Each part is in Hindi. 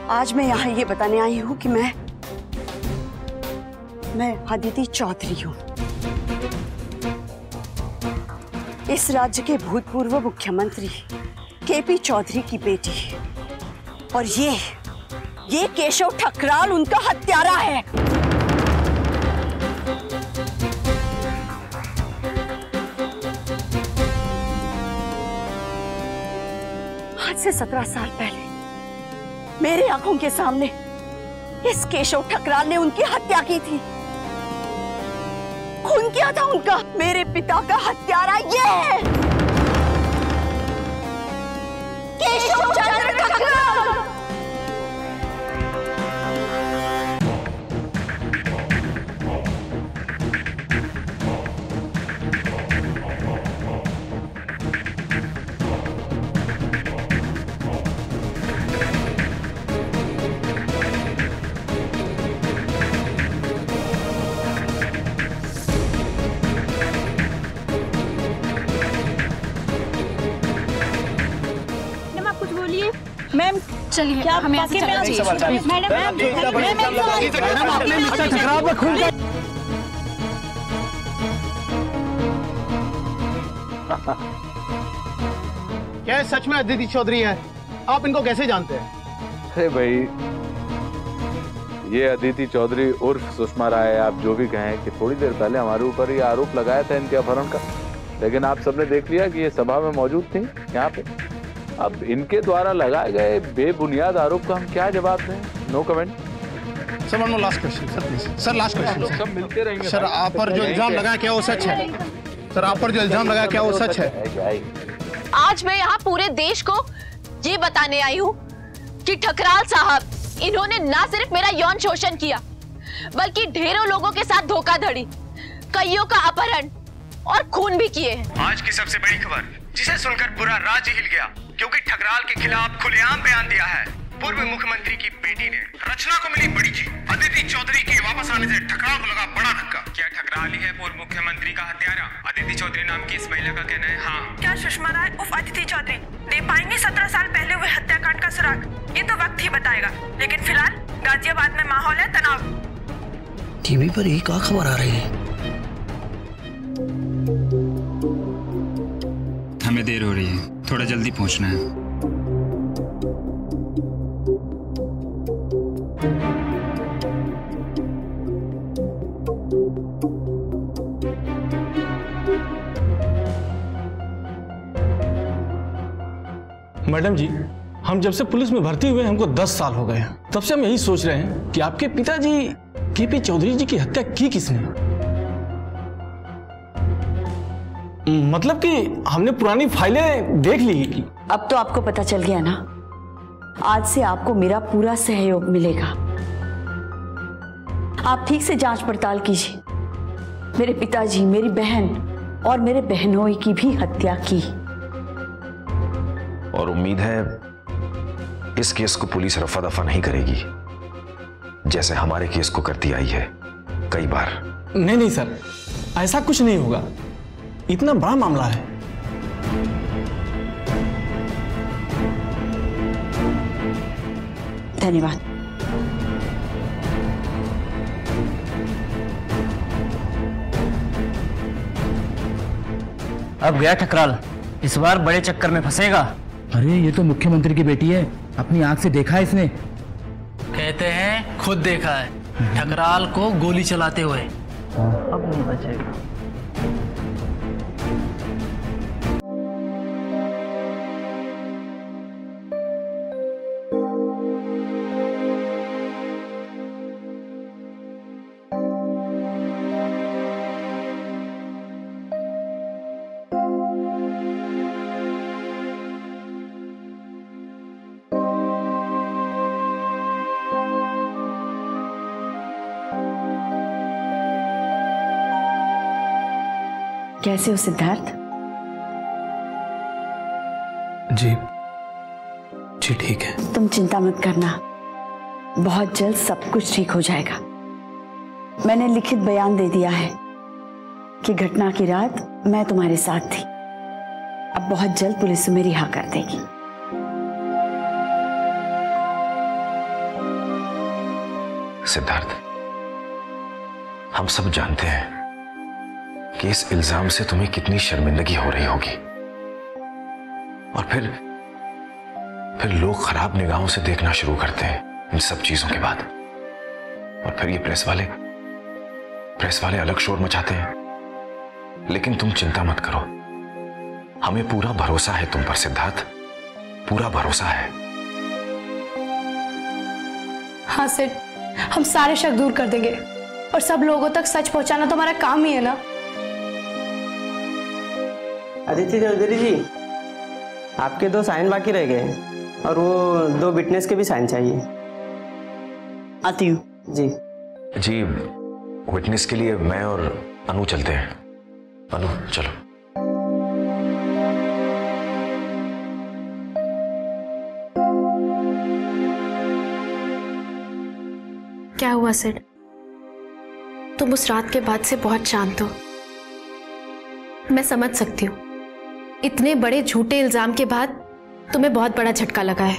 आज मैं यहाँ ये बताने आई हूँ कि मैं अदिति चौधरी हूँ, इस राज्य के भूतपूर्व मुख्यमंत्री केपी चौधरी की बेटी। और ये केशव ठकराल उनका हत्यारा है। आज से 17 साल पहले मेरे आंखों के सामने इस केशव ठकराल ने उनकी हत्या की थी। खून किया था उनका। मेरे पिता का हत्यारा ये है, केशव चंद्र ठकराल। मैम चलिए, क्या हमें मैडम आपने मिस्टर ठकराल पर खून क्या सच में अदिति चौधरी है? आप इनको कैसे जानते हैं? अरे भाई, ये अदिति चौधरी उर्फ सुषमा राय, आप जो भी कहें, कि थोड़ी देर पहले हमारे ऊपर ये आरोप लगाया था इनके अपहरण का, लेकिन आप सबने देख लिया कि ये सभा में मौजूद थी यहाँ पे। अब इनके द्वारा लगाए गए बेबुनियाद आरोप का हम क्या जवाब दें? No comment. Sir, one more last question sir, please sir, last question. सब मिलते रहेंगे सर, आप पर जो इल्जाम लगाया क्या वो सच है? सर, आप पर जो इल्जाम लगाया क्या वो सच है? आज मैं यहाँ पूरे देश को ये बताने आई हूँ कि ठकराल साहब, इन्होंने न सिर्फ मेरा यौन शोषण किया, बल्कि ढेरों लोगों के साथ धोखाधड़ी, कईयों का अपहरण और खून भी किए हैं। आज की सबसे बड़ी खबर, जिसे सुनकर पूरा राज्य हिल गया, क्योंकि ठकराल के खिलाफ खुलेआम बयान दिया है पूर्व मुख्यमंत्री की बेटी ने। रचना को मिली बड़ी जीत। अदिति चौधरी के वापस आने से ठकराल को लगा बड़ा धक्का। क्या ठकराल ही है पूर्व मुख्यमंत्री का हत्यारा? अदिति चौधरी नाम की इस महिला का कहना है हाँ। क्या सुषमा राय उर्फ अदिति चौधरी दे पाएंगे 17 साल पहले हुए हत्याकांड का सुराग? ये तो वक्त ही बताएगा, लेकिन फिलहाल गाजियाबाद में माहौल है तनाव। टीवी पर एक और खबर आ रही है। हमें देर हो रही है, थोड़ा जल्दी पहुंचना है। मैडम जी, हम जब से पुलिस में भर्ती हुए हमको 10 साल हो गए, तब से हम यही सोच रहे हैं कि आपके पिताजी केपी चौधरी जी की हत्या की किसने? मतलब कि हमने पुरानी फाइलें देख ली। अब तो आपको पता चल गया ना। आज से आपको मेरा पूरा सहयोग मिलेगा। आप ठीक से जांच पड़ताल कीजिए। मेरे पिताजी, मेरी बहन और मेरे बहनोई की भी हत्या की। और उम्मीद है इस केस को पुलिस रफा दफा नहीं करेगी, जैसे हमारे केस को करती आई है कई बार। नहीं सर, ऐसा कुछ नहीं होगा। इतना बड़ा मामला है। धन्यवाद। अब गया ठकराल, इस बार बड़े चक्कर में फंसेगा। अरे ये तो मुख्यमंत्री की बेटी है, अपनी आंख से देखा है इसने। कहते हैं खुद देखा है ठकराल को गोली चलाते हुए। अब नहीं बचेगा। कैसे हो सिद्धार्थ? जी ठीक है। तुम चिंता मत करना, बहुत जल्द सब कुछ ठीक हो जाएगा। मैंने लिखित बयान दे दिया है कि घटना की रात मैं तुम्हारे साथ थी। अब बहुत जल्द पुलिस तुम्हें रिहा कर देगी। सिद्धार्थ, हम सब जानते हैं कि इस इल्जाम से तुम्हें कितनी शर्मिंदगी हो रही होगी, और फिर लोग खराब निगाहों से देखना शुरू करते हैं इन सब चीजों के बाद, और फिर ये प्रेस वाले अलग शोर मचाते हैं। लेकिन तुम चिंता मत करो, हमें पूरा भरोसा है तुम पर सिद्धार्थ, पूरा भरोसा है। हाँ सिड, हम सारे शक दूर कर देंगे और सब लोगों तक सच पहुंचाना तो हमारा काम ही है ना। अदिति चौधरी जी, आपके 2 साइन बाकी रह गए और वो 2 विटनेस के भी साइन चाहिए। आती हूँ। जी, विटनेस के लिए मैं और अनु चलते हैं। अनु चलो। क्या हुआ सिड? तुम उस रात के बाद से बहुत शांत हो। मैं समझ सकती हूँ, इतने बड़े झूठे इल्जाम के बाद तुम्हें बहुत बड़ा झटका लगा है,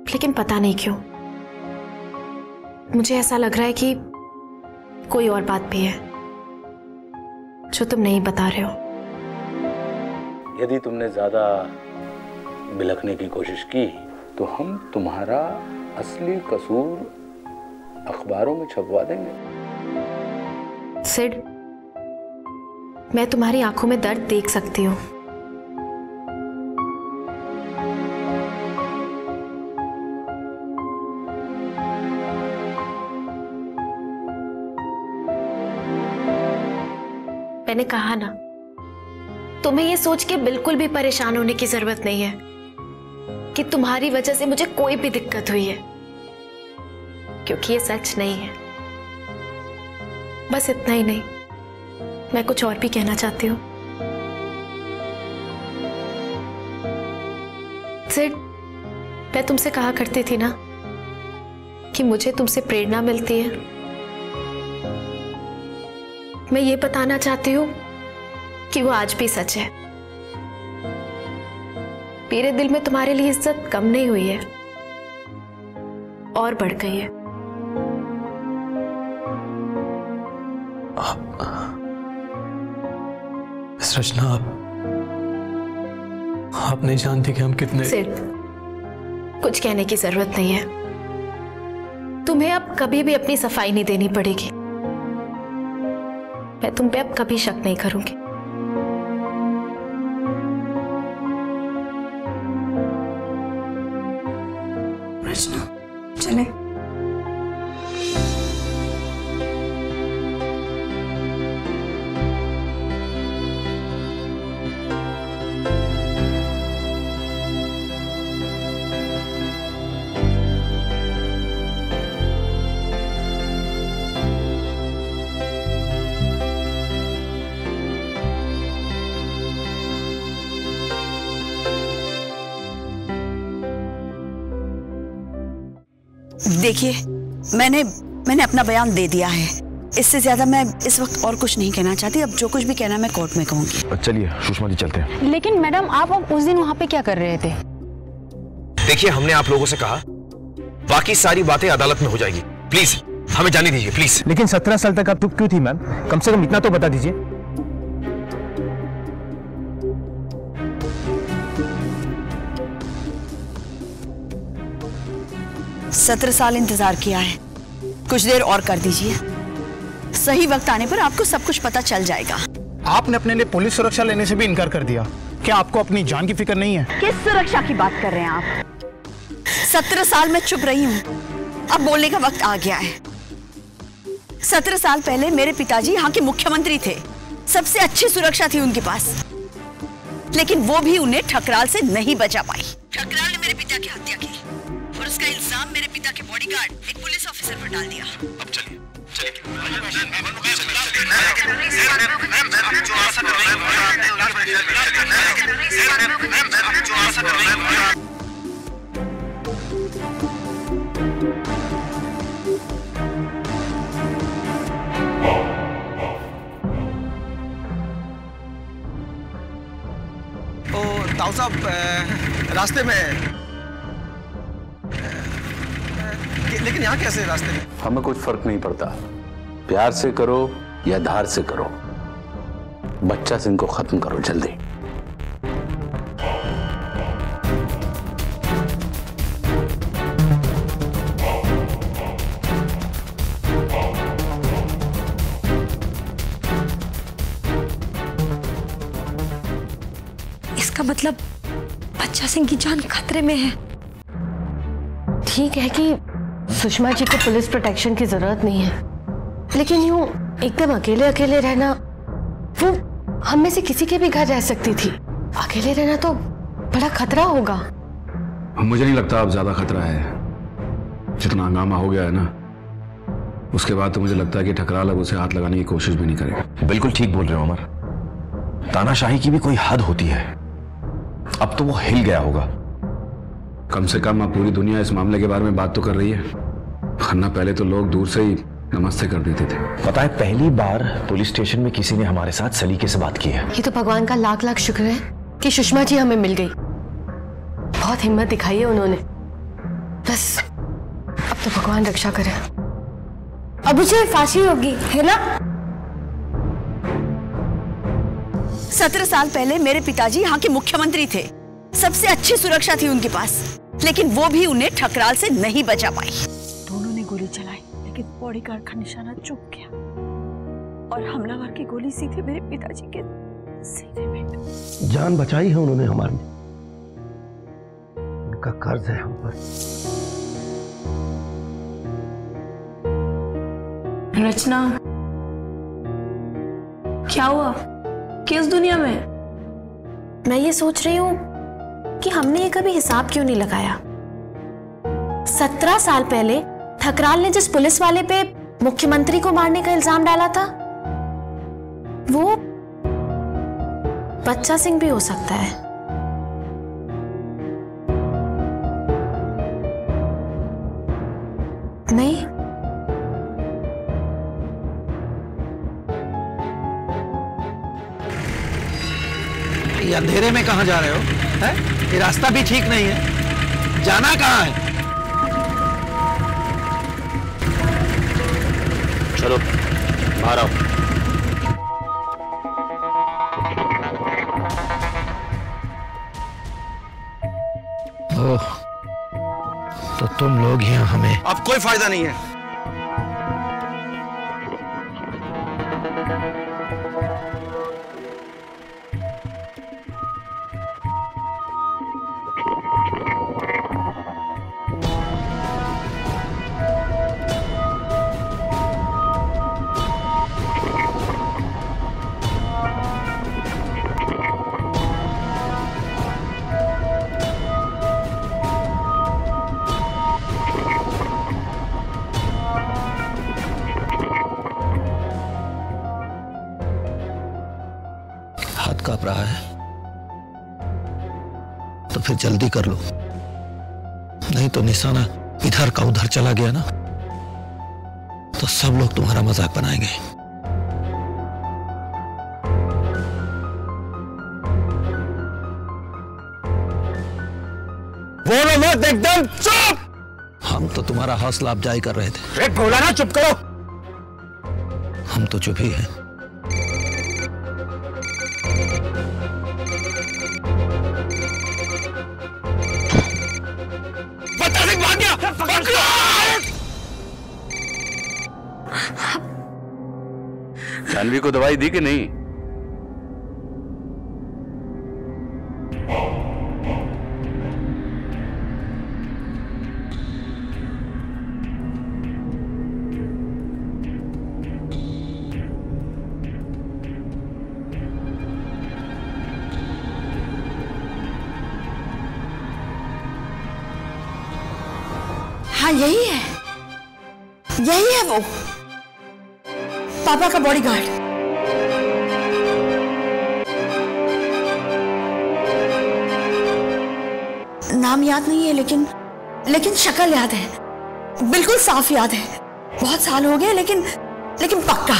लेकिन पता नहीं क्यों मुझे ऐसा लग रहा है कि कोई और बात भी है जो तुम नहीं बता रहे हो। यदि तुमने ज्यादा बिलखने की कोशिश की तो हम तुम्हारा असली कसूर अखबारों में छपवा देंगे। सिड, मैं तुम्हारी आंखों में दर्द देख सकती हूँ। मैंने कहा ना, तुम्हें यह सोच के बिल्कुल भी परेशान होने की जरूरत नहीं है कि तुम्हारी वजह से मुझे कोई भी दिक्कत हुई है, क्योंकि ये सच नहीं है। बस इतना ही नहीं, मैं कुछ और भी कहना चाहती हूँ। सिड, मैं तुमसे कहा करती थी ना कि मुझे तुमसे प्रेरणा मिलती है। मैं ये बताना चाहती हूँ कि वो आज भी सच है। मेरे दिल में तुम्हारे लिए इज्जत कम नहीं हुई है, और बढ़ गई है। रचना, आप नहीं जानती कि हम कितने। सिर्फ कुछ कहने की जरूरत नहीं है। तुम्हें अब कभी भी अपनी सफाई नहीं देनी पड़ेगी। मैं तुम पे अब कभी शक नहीं करूंगी। रचना, चले। देखिए, मैंने अपना बयान दे दिया है। इससे ज्यादा मैं इस वक्त और कुछ नहीं कहना चाहती। अब जो कुछ भी कहना मैं कोर्ट में कहूंगी। चलिए सुषमा जी, चलते हैं। लेकिन मैडम, आप उस दिन वहाँ पे क्या कर रहे थे? देखिए, हमने आप लोगों से कहा बाकी सारी बातें अदालत में हो जाएगी। प्लीज हमें जाने दीजिए, प्लीज। लेकिन 17 साल तक आप चुप क्यों थी मैम? कम से कम इतना तो बता दीजिए। 17 साल इंतजार किया है, कुछ देर और कर दीजिए। सही वक्त आने पर आपको सब कुछ पता चल जाएगा। आपने अपने लिए पुलिस सुरक्षा लेने से भी इनकार कर दिया। क्या आपको अपनी जान की फिक्र नहीं है? किस सुरक्षा की बात कर रहे हैं आप? 17 साल मैं चुप रही हूँ, अब बोलने का वक्त आ गया है। 17 साल पहले मेरे पिताजी यहाँ के मुख्यमंत्री थे, सबसे अच्छी सुरक्षा थी उनके पास, लेकिन वो भी उन्हें ठकराल से नहीं बचा पाई। ठकराल ने मेरे पिता की हत्या की और उसका इल्जाम मेरे पिता के बॉडीगार्ड एक पुलिस ऑफिसर पर डाल दिया। अब चलिए, ताऊ साहब, रास्ते में लेकिन यहाँ कैसे रास्ते में? हमें कुछ फर्क नहीं पड़ता, प्यार से करो या धार से करो, बच्चा सिंह को खत्म करो जल्दी। इसका मतलब बच्चा सिंह की जान खतरे में है। ठीक है कि सुषमा जी को पुलिस प्रोटेक्शन की जरूरत नहीं है, लेकिन यूं एकदम अकेले अकेले रहना, वो हम में से किसी के भी घर रह सकती थी, अकेले रहना तो बड़ा खतरा होगा। मुझे नहीं लगता अब ज्यादा खतरा है। जितना हंगामा हो गया है ना, उसके बाद तो मुझे लगता है कि ठकराल अब उसे हाथ लगाने की कोशिश भी नहीं करेगा। बिल्कुल ठीक बोल रहे हो अमर, तानाशाही की भी कोई हद होती है। अब तो वो हिल गया होगा। कम से कम अब पूरी दुनिया इस मामले के बारे में बात तो कर रही है, वरना पहले तो लोग दूर से ही नमस्ते कर देते थे। पता है, पहली बार पुलिस स्टेशन में किसी ने हमारे साथ सलीके से बात की है। ये तो भगवान का लाख लाख शुक्र है कि सुषमा जी हमें मिल गई। बहुत हिम्मत दिखाई है उन्होंने। बस अब तो भगवान रक्षा करे। अब उसे फांसी होगी, है ना? 17 साल पहले मेरे पिताजी यहाँ के मुख्यमंत्री थे, सबसे अच्छी सुरक्षा थी उनके पास, लेकिन वो भी उन्हें ठकराल से नहीं बचा पाई। दोनों ने गोली चलाई, लेकिन बॉडीगार्ड का निशाना चूक गया और हमलावर की गोली सीधे मेरे पिताजी के सीने में। जान बचाई है उन्होंने हमारी, उनका कर्ज है हम पर। रचना, क्या हुआ? किस दुनिया में? मैं ये सोच रही हूँ कि हमने ये कभी हिसाब क्यों नहीं लगाया। 17 साल पहले ठकराल ने जिस पुलिस वाले पे मुख्यमंत्री को मारने का इल्जाम डाला था, वो बच्चा सिंह भी हो सकता है। नहीं? ये अंधेरे में कहाँ जा रहे हो? है? ये रास्ता भी ठीक नहीं है, जाना कहाँ है? चलो बाहर आओ। ओह, तो तुम लोग यहाँ हमें। अब कोई फायदा नहीं है। कांप रहा है तो फिर जल्दी कर लो, नहीं तो निशाना इधर का उधर चला गया ना तो सब लोग तुम्हारा मजाक बनाएंगे। बोलो मत, एकदम चुप। हम तो तुम्हारा हौसला अफजाई कर रहे थे। बोला ना चुप करो। हम तो चुप ही हैं। जानवी को दवाई दी कि नहीं? हाँ यही है, यही है वो पापा का बॉडीगार्ड। नाम याद नहीं है लेकिन शक्ल याद है, बिल्कुल साफ याद है। बहुत साल हो गए लेकिन पक्का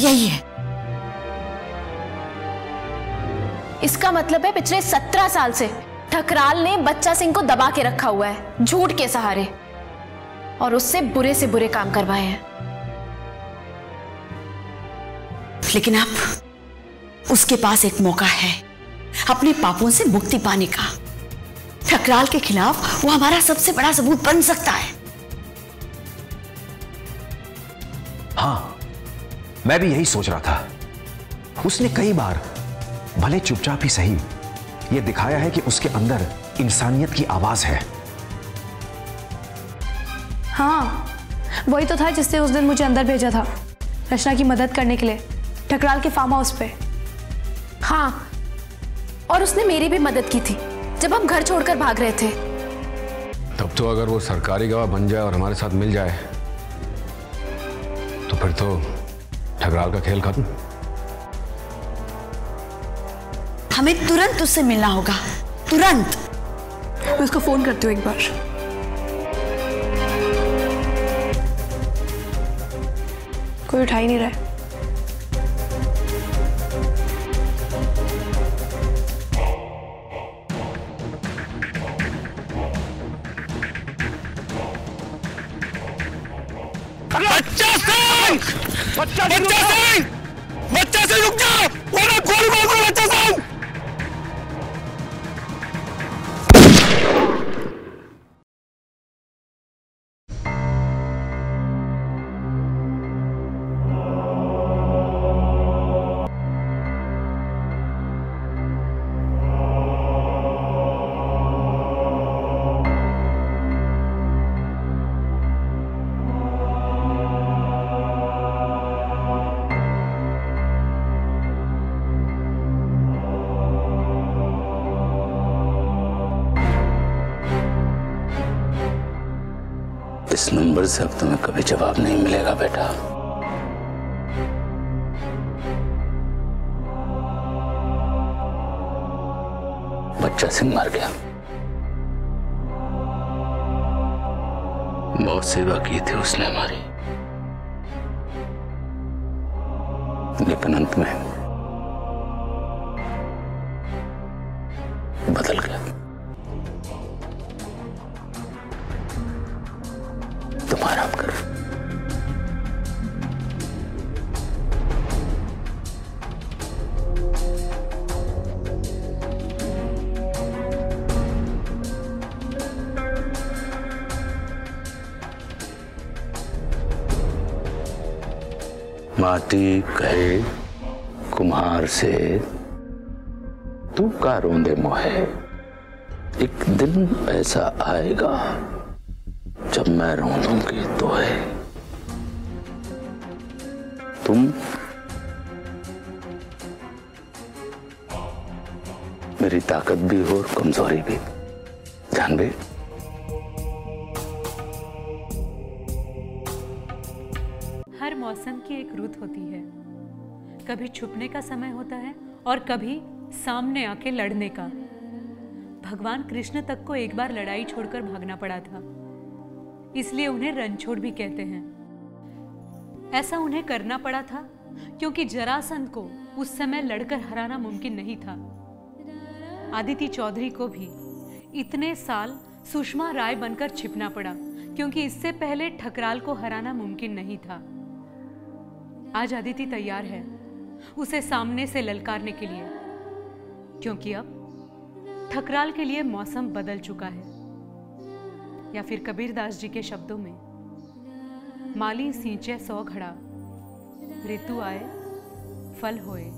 यही है। इसका मतलब है पिछले 17 साल से ठकराल ने बच्चा सिंह को दबा के रखा हुआ है, झूठ के सहारे। और उससे बुरे से बुरे काम करवाए हैं। लेकिन अब उसके पास एक मौका है अपने पापों से मुक्ति पाने का। ठकराल के खिलाफ वो हमारा सबसे बड़ा सबूत बन सकता है। हाँ, मैं भी यही सोच रहा था। उसने कई बार भले चुपचाप ही सही ये दिखाया है कि उसके अंदर इंसानियत की आवाज है। हाँ, वही तो था जिसने उस दिन मुझे अंदर भेजा था रचना की मदद करने के लिए, ठकराल के फार्म हाउस पे। हाँ, और उसने मेरी भी मदद की थी जब हम घर छोड़कर भाग रहे थे। तब तो अगर वो सरकारी गवाह बन जाए और हमारे साथ मिल जाए तो फिर तो ठकराल का खेल खत्म। हमें तुरंत उससे मिलना होगा, तुरंत। मैं उसको फोन करती हूँ एक बार। कोई उठा ही नहीं रहा है। बच्चा सिंह रुक जाओ, वरना गोली मारूंगा बच्चा सिंह। इस नंबर से अब तुम्हें कभी जवाब नहीं मिलेगा बेटा। बच्चा सिंह मर गया। बहुत सेवा की थी उसने हमारी, लेकिन अंत में बदल गया। तुम आराम करो। माटी कहे कुम्हार से, तू का रोंदे मोहे। एक दिन ऐसा आएगा जब मैं रोंदूंगी तो है। तुम मेरी ताकत भी हो और कमजोरी भी, जानबे। हर मौसम की एक रुत होती है। कभी छुपने का समय होता है और कभी सामने आके लड़ने का। भगवान कृष्ण तक को एक बार लड़ाई छोड़कर भागना पड़ा था, इसलिए उन्हें रणछोड़ भी कहते हैं। ऐसा उन्हें करना पड़ा था क्योंकि जरासंध को उस समय लड़कर हराना मुमकिन नहीं था। आदिति चौधरी को भी इतने साल सुषमा राय बनकर छिपना पड़ा क्योंकि इससे पहले ठकराल को हराना मुमकिन नहीं था। आज आदिति तैयार है उसे सामने से ललकारने के लिए, क्योंकि अब ठकराल के लिए मौसम बदल चुका है। या फिर कबीरदास जी के शब्दों में, माली सींचे 100 घड़ा, ऋतु आए फल होए।